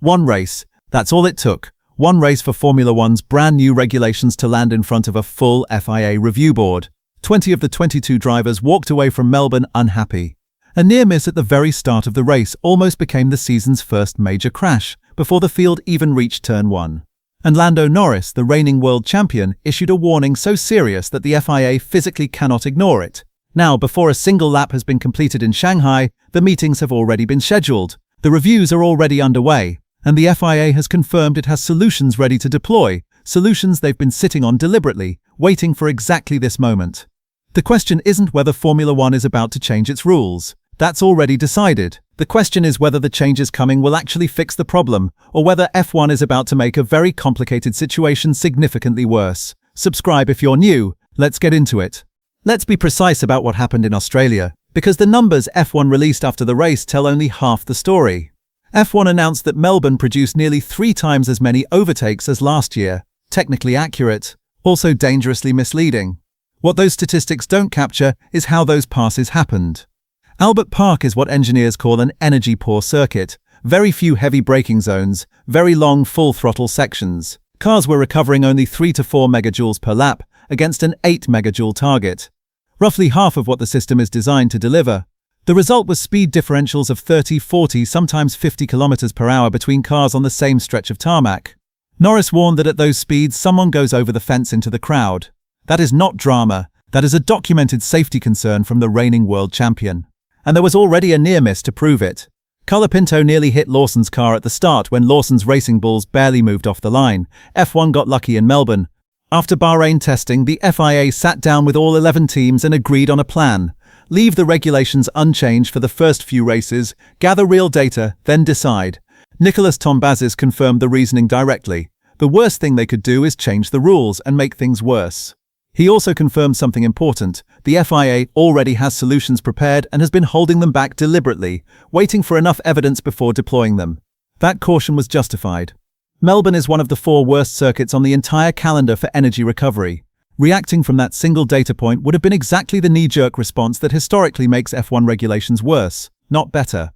One race. That's all it took. One race for Formula One's brand new regulations to land in front of a full FIA review board. 20 of the 22 drivers walked away from Melbourne unhappy. A near miss at the very start of the race almost became the season's first major crash, before the field even reached turn 1. And Lando Norris, the reigning world champion, issued a warning so serious that the FIA physically cannot ignore it. Now, before a single lap has been completed in Shanghai, the meetings have already been scheduled. The reviews are already underway, and the FIA has confirmed it has solutions ready to deploy, solutions they've been sitting on deliberately, waiting for exactly this moment. The question isn't whether Formula One is about to change its rules. That's already decided. The question is whether the changes coming will actually fix the problem, or whether F1 is about to make a very complicated situation significantly worse. Subscribe if you're new. Let's get into it. Let's be precise about what happened in Australia, because the numbers F1 released after the race tell only half the story. F1 announced that Melbourne produced nearly 3 times as many overtakes as last year. Technically accurate, also dangerously misleading. What those statistics don't capture is how those passes happened. Albert Park is what engineers call an energy-poor circuit. Very few heavy braking zones, very long full-throttle sections. Cars were recovering only 3 to 4 megajoules per lap, against an 8 megajoule target. Roughly half of what the system is designed to deliver. The result was speed differentials of 30, 40, sometimes 50 kilometers per hour between cars on the same stretch of tarmac. Norris warned that at those speeds someone goes over the fence into the crowd. That is not drama, that is a documented safety concern from the reigning world champion. And there was already a near miss to prove it. Colapinto nearly hit Lawson's car at the start when Lawson's racing balls barely moved off the line. F1 got lucky in Melbourne. After Bahrain testing, the FIA sat down with all 11 teams and agreed on a plan. Leave the regulations unchanged for the first few races, gather real data, then decide. Nicholas Tombazis confirmed the reasoning directly. The worst thing they could do is change the rules and make things worse. He also confirmed something important. The FIA already has solutions prepared and has been holding them back deliberately, waiting for enough evidence before deploying them. That caution was justified. Melbourne is one of the 4 worst circuits on the entire calendar for energy recovery. Reacting from that single data point would have been exactly the knee-jerk response that historically makes F1 regulations worse, not better.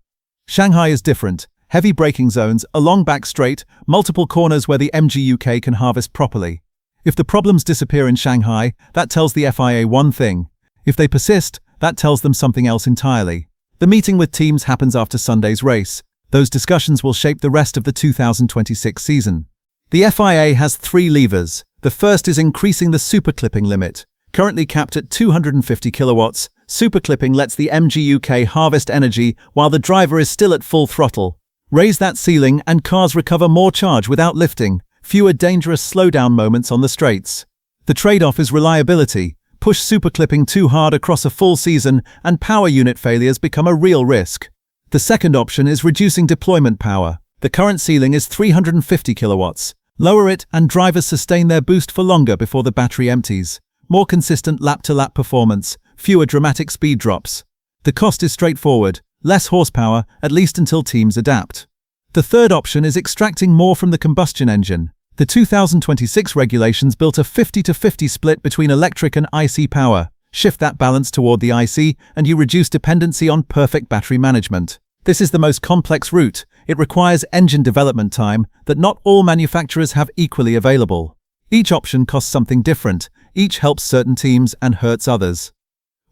Shanghai is different. Heavy braking zones, a long back straight, multiple corners where the MGUK can harvest properly. If the problems disappear in Shanghai, that tells the FIA one thing. If they persist, that tells them something else entirely. The meeting with teams happens after Sunday's race. Those discussions will shape the rest of the 2026 season. The FIA has 3 levers. The first is increasing the superclipping limit. Currently capped at 250 kilowatts, superclipping lets the MGUK harvest energy while the driver is still at full throttle. Raise that ceiling and cars recover more charge without lifting, fewer dangerous slowdown moments on the straights. The trade-off is reliability. Push superclipping too hard across a full season and power unit failures become a real risk. The second option is reducing deployment power. The current ceiling is 350 kilowatts. Lower it and drivers sustain their boost for longer before the battery empties. More consistent lap-to-lap performance, fewer dramatic speed drops. The cost is straightforward, less horsepower, at least until teams adapt. The third option is extracting more from the combustion engine. The 2026 regulations built a 50-50 split between electric and IC power. Shift that balance toward the IC and you reduce dependency on perfect battery management. This is the most complex route. It requires engine development time that not all manufacturers have equally available. Each option costs something different. Each helps certain teams and hurts others.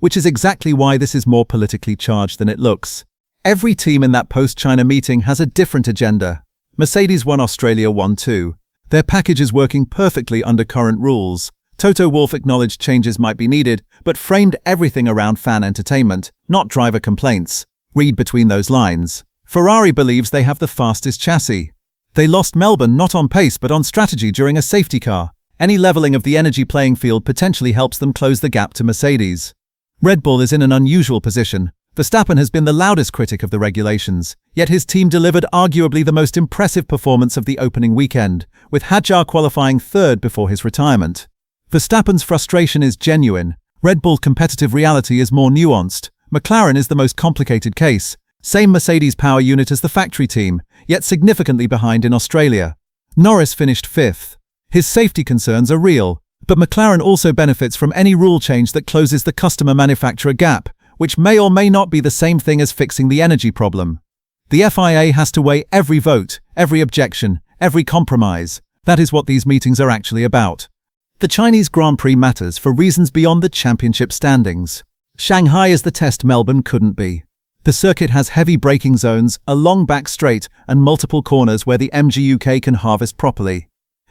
Which is exactly why this is more politically charged than it looks. Every team in that post-China meeting has a different agenda. Mercedes won, Australia won too. Their package is working perfectly under current rules. Toto Wolff acknowledged changes might be needed, but framed everything around fan entertainment, not driver complaints. Read between those lines. Ferrari believes they have the fastest chassis. They lost Melbourne not on pace but on strategy during a safety car. Any leveling of the energy playing field potentially helps them close the gap to Mercedes. Red Bull is in an unusual position. Verstappen has been the loudest critic of the regulations, yet his team delivered arguably the most impressive performance of the opening weekend, with Hadjar qualifying 3rd before his retirement. Verstappen's frustration is genuine. Red Bull's competitive reality is more nuanced. McLaren is the most complicated case. Same Mercedes power unit as the factory team, yet significantly behind in Australia. Norris finished 5th. His safety concerns are real, but McLaren also benefits from any rule change that closes the customer-manufacturer gap, which may or may not be the same thing as fixing the energy problem. The FIA has to weigh every vote, every objection, every compromise. That is what these meetings are actually about. The Chinese Grand Prix matters for reasons beyond the championship standings. Shanghai is the test Melbourne couldn't be. The circuit has heavy braking zones, a long back straight, and multiple corners where the MGUK can harvest properly.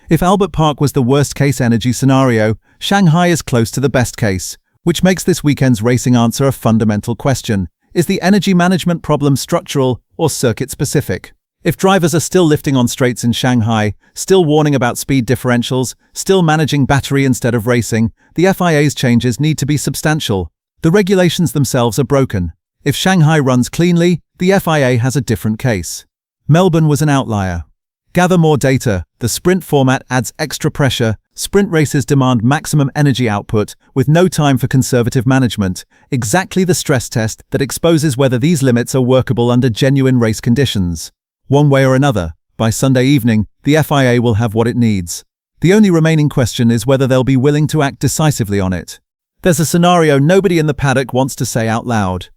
If Albert Park was the worst-case energy scenario, Shanghai is close to the best case, which makes this weekend's racing answer a fundamental question. Is the energy management problem structural or circuit-specific? If drivers are still lifting on straights in Shanghai, still warning about speed differentials, still managing battery instead of racing, the FIA's changes need to be substantial. The regulations themselves are broken. If Shanghai runs cleanly, the FIA has a different case. Melbourne was an outlier. Gather more data. The sprint format adds extra pressure. Sprint races demand maximum energy output, with no time for conservative management. Exactly the stress test that exposes whether these limits are workable under genuine race conditions. One way or another, by Sunday evening, the FIA will have what it needs. The only remaining question is whether they'll be willing to act decisively on it. There's a scenario nobody in the paddock wants to say out loud.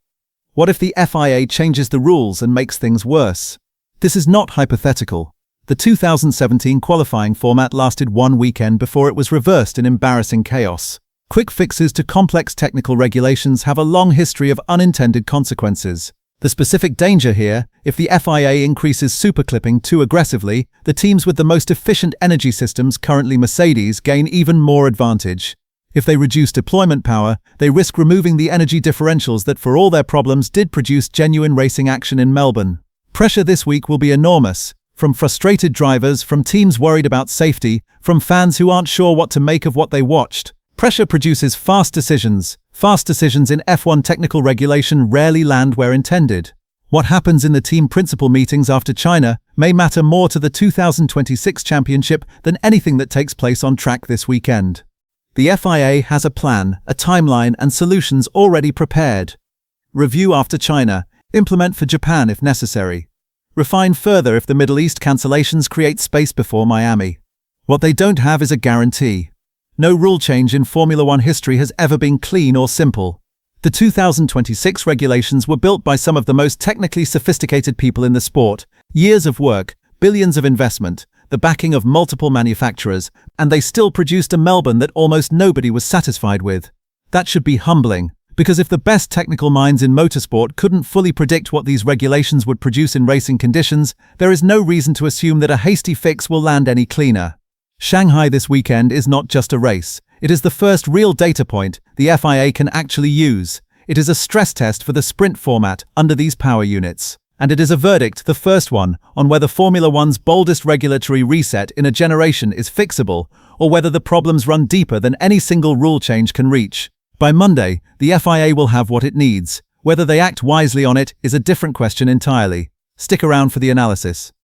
What if the FIA changes the rules and makes things worse? This is not hypothetical. The 2017 qualifying format lasted one weekend before it was reversed in embarrassing chaos. Quick fixes to complex technical regulations have a long history of unintended consequences. The specific danger here, if the FIA increases superclipping too aggressively, the teams with the most efficient energy systems, currently Mercedes, gain even more advantage. If they reduce deployment power, they risk removing the energy differentials that, for all their problems, did produce genuine racing action in Melbourne. Pressure this week will be enormous. From frustrated drivers, from teams worried about safety, from fans who aren't sure what to make of what they watched. Pressure produces fast decisions. Fast decisions in F1 technical regulation rarely land where intended. What happens in the team principal meetings after China may matter more to the 2026 championship than anything that takes place on track this weekend. The FIA has a plan, a timeline, and solutions already prepared. Review after China. Implement for Japan if necessary. Refine further if the Middle East cancellations create space before Miami. What they don't have is a guarantee. No rule change in Formula One history has ever been clean or simple. The 2026 regulations were built by some of the most technically sophisticated people in the sport. Years of work, billions of investment, the backing of multiple manufacturers, and they still produced a Melbourne that almost nobody was satisfied with. That should be humbling, because if the best technical minds in motorsport couldn't fully predict what these regulations would produce in racing conditions, there is no reason to assume that a hasty fix will land any cleaner. Shanghai this weekend is not just a race. It is the first real data point the FIA can actually use. It is a stress test for the sprint format under these power units. And it is a verdict, the first one, on whether Formula One's boldest regulatory reset in a generation is fixable, or whether the problems run deeper than any single rule change can reach. By Monday, the FIA will have what it needs. Whether they act wisely on it is a different question entirely. Stick around for the analysis.